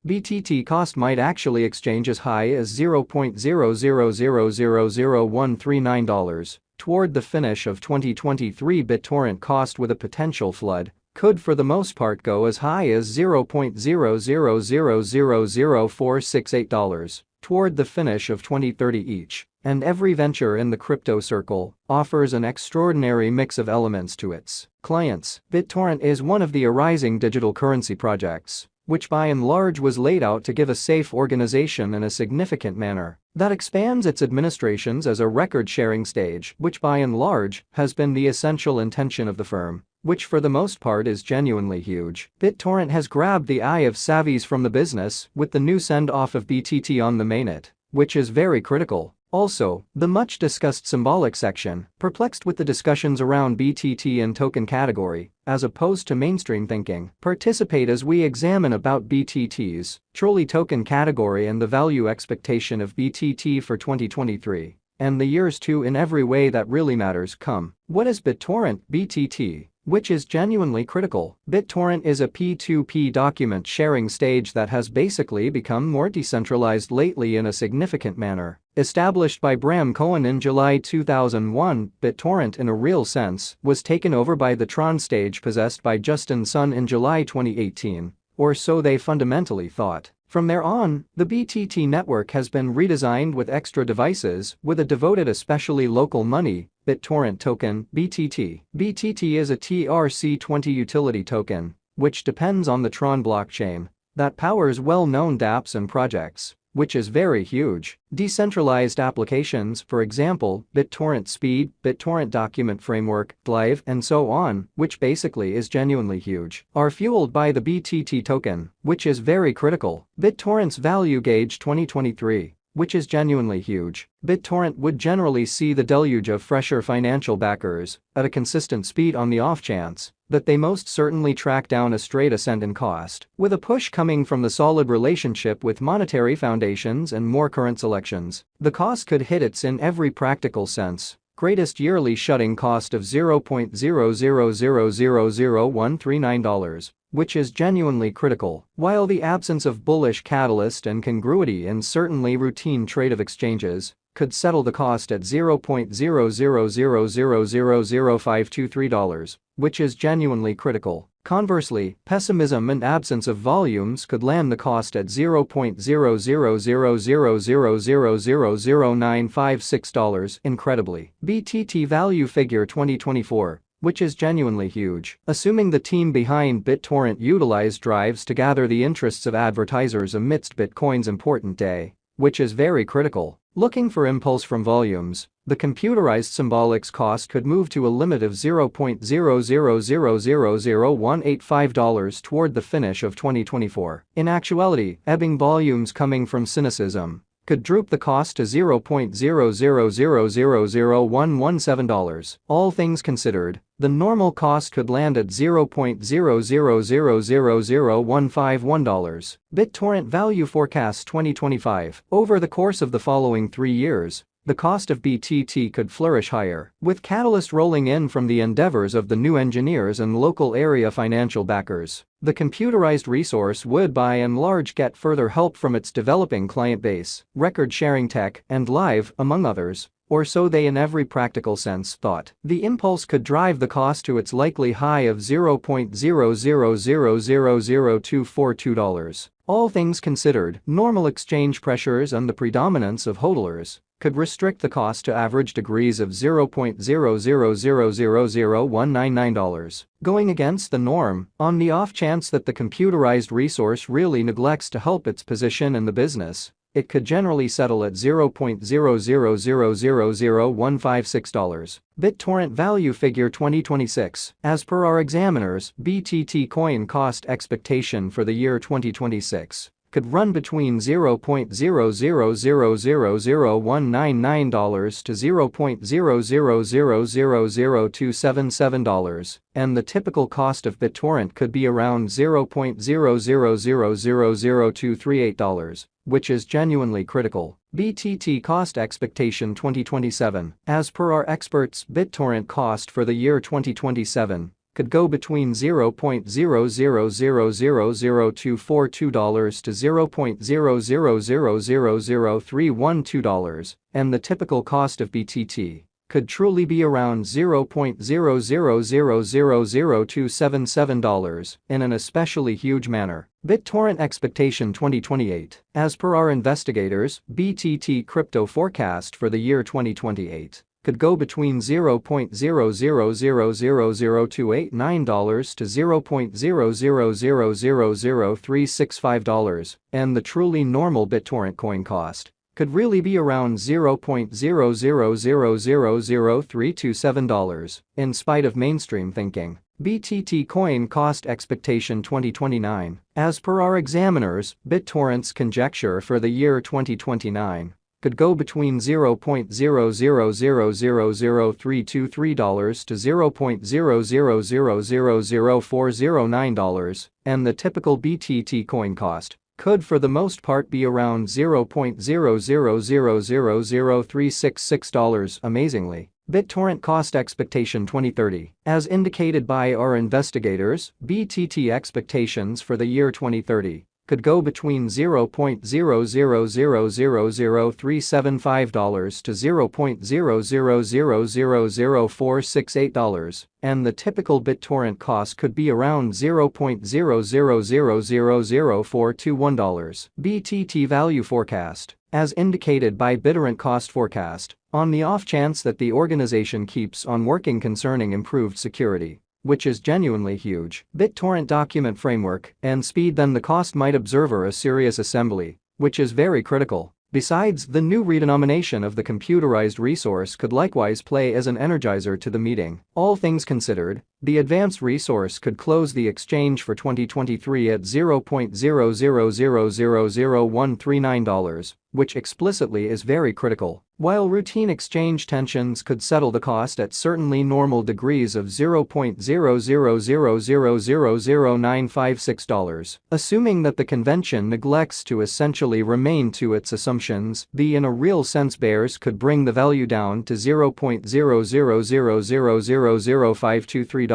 BTT cost might actually exchange as high as $0.00000139. Toward the finish of 2023, Bittorrent cost with a potential flood could for the most part go as high as $0.00000468 toward the finish of 2030 each, and every venture in the crypto circle offers an extraordinary mix of elements to its clients. Bittorrent is one of the arising digital currency projects, which by and large was laid out to give a safe organization in a significant manner that expands its administrations as a record-sharing stage, which by and large has been the essential intention of the firm, which for the most part is genuinely huge. Bittorrent has grabbed the eye of savvies from the business with the new send-off of BTT on the mainnet, which is very critical. Also, the much-discussed symbolic section, perplexed with the discussions around BTT and token category, as opposed to mainstream thinking. Participate as we examine about BTT's trolley token category and the value expectation of BTT for 2023 and the years to in every way that really matters. Come. What is Bittorrent BTT? Which is genuinely critical. Bittorrent is a P2P document sharing stage that has basically become more decentralized lately in a significant manner. Established by Bram Cohen in July 2001, Bittorrent in a real sense was taken over by the Tron stage possessed by Justin Sun in July 2018, or so they fundamentally thought. From there on, the BTT network has been redesigned with extra devices with a devoted especially local money, Bittorrent token, BTT. BTT is a TRC20 utility token, which depends on the Tron blockchain that powers well-known dApps and projects, which is very huge. Decentralized applications, for example, BitTorrent Speed, BitTorrent Document Framework, Live, and so on, which basically is genuinely huge, are fueled by the BTT token, which is very critical. BitTorrent's value gauge 2023, which is genuinely huge. Bittorrent would generally see the deluge of fresher financial backers at a consistent speed on the off chance that they most certainly track down a straight ascent in cost, with a push coming from the solid relationship with monetary foundations and more current selections. The cost could hit its in every practical sense greatest yearly shutting cost of $0.00000139, which is genuinely critical, while the absence of bullish catalyst and congruity in certainly routine trade of exchanges could settle the cost at $0.00000523, which is genuinely critical. Conversely, pessimism and absence of volumes could land the cost at $0.0000000956. Incredibly, BTT value figure 2024, which is genuinely huge. Assuming the team behind Bittorrent utilized drives to gather the interests of advertisers amidst Bitcoin's important day, which is very critical. Looking for impulse from volumes, the computerized symbolics cost could move to a limit of $0.00000185 toward the finish of 2024. In actuality, ebbing volumes coming from cynicism could droop the cost to $0.00000117. All things considered, the normal cost could land at $0.00000151. Bittorrent value forecast 2025. Over the course of the following 3 years, the cost of BTT could flourish higher, with catalyst rolling in from the endeavors of the new engineers and local area financial backers. The computerized resource would by and large get further help from its developing client base, record-sharing tech, and Live, among others, or so they in every practical sense thought. The impulse could drive the cost to its likely high of $0.00000242. All things considered, normal exchange pressures and the predominance of hodlers could restrict the cost to average degrees of $0.00000199. Going against the norm, on the off chance that the computerized resource really neglects to help its position in the business, it could generally settle at $0.00000156. Bittorrent value figure 2026. As per our examiners, BTT coin cost expectation for the year 2026 could run between $0.00000199 to $0.00000277, and the typical cost of Bittorrent could be around $0.00000238, which is genuinely critical. BTT cost expectation 2027. As per our experts, Bittorrent cost for the year 2027 could go between $0.0000024 to $0.0000312, and the typical cost of BTT could truly be around $0.0000277 in an especially huge manner. Bittorrent expectation 2028. As per our investigators, BTT crypto forecast for the year 2028 could go between $0.0000028.9 to $0.0000365, and the truly normal Bittorrent coin cost could really be around $0.0000327. In spite of mainstream thinking, BTT coin cost expectation 2029. As per our examiners, Bittorrent's conjecture for the year 2029 could go between $0.0000323 to $0.0000409, and the typical BTT coin cost could for the most part be around $0.0000366. Amazingly, Bittorrent cost expectation 2030. As indicated by our investigators, BTT expectations for the year 2030 could go between $0.0000375 to $0.0000468, and the typical Bittorrent cost could be around $0.0000421. BTT value forecast. As indicated by Bittorrent cost forecast, on the off chance that the organization keeps on working concerning improved security, which is genuinely huge, Bittorrent document framework and speed, then the cost might observe a serious assembly, which is very critical. Besides, the new redenomination of the computerized resource could likewise play as an energizer to the meeting. All things considered, the advanced resource could close the exchange for 2023 at $0.000000139, which explicitly is very critical, while routine exchange tensions could settle the cost at certainly normal degrees of $0.000000956. Assuming that the convention neglects to essentially remain to its assumptions, the in a real sense bears could bring the value down to $0.000000523.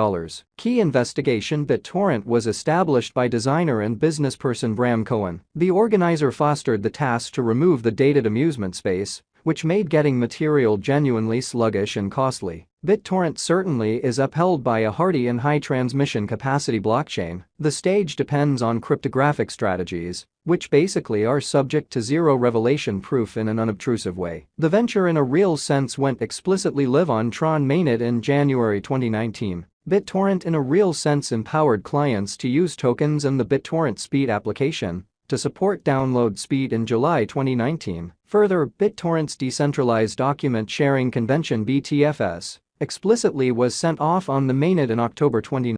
Key investigation. Bittorrent was established by designer and businessperson Bram Cohen. The organizer fostered the task to remove the dated amusement space, which made getting material genuinely sluggish and costly. Bittorrent certainly is upheld by a hardy and high transmission capacity blockchain. The stage depends on cryptographic strategies, which basically are subject to zero revelation proof in an unobtrusive way. The venture in a real sense went explicitly live on Tron mainnet in January 2019. Bittorrent in a real sense empowered clients to use tokens and the Bittorrent Speed application to support download speed in July 2019. Further, Bittorrent's decentralized document sharing convention BTFS explicitly was sent off on the mainnet in October 2019.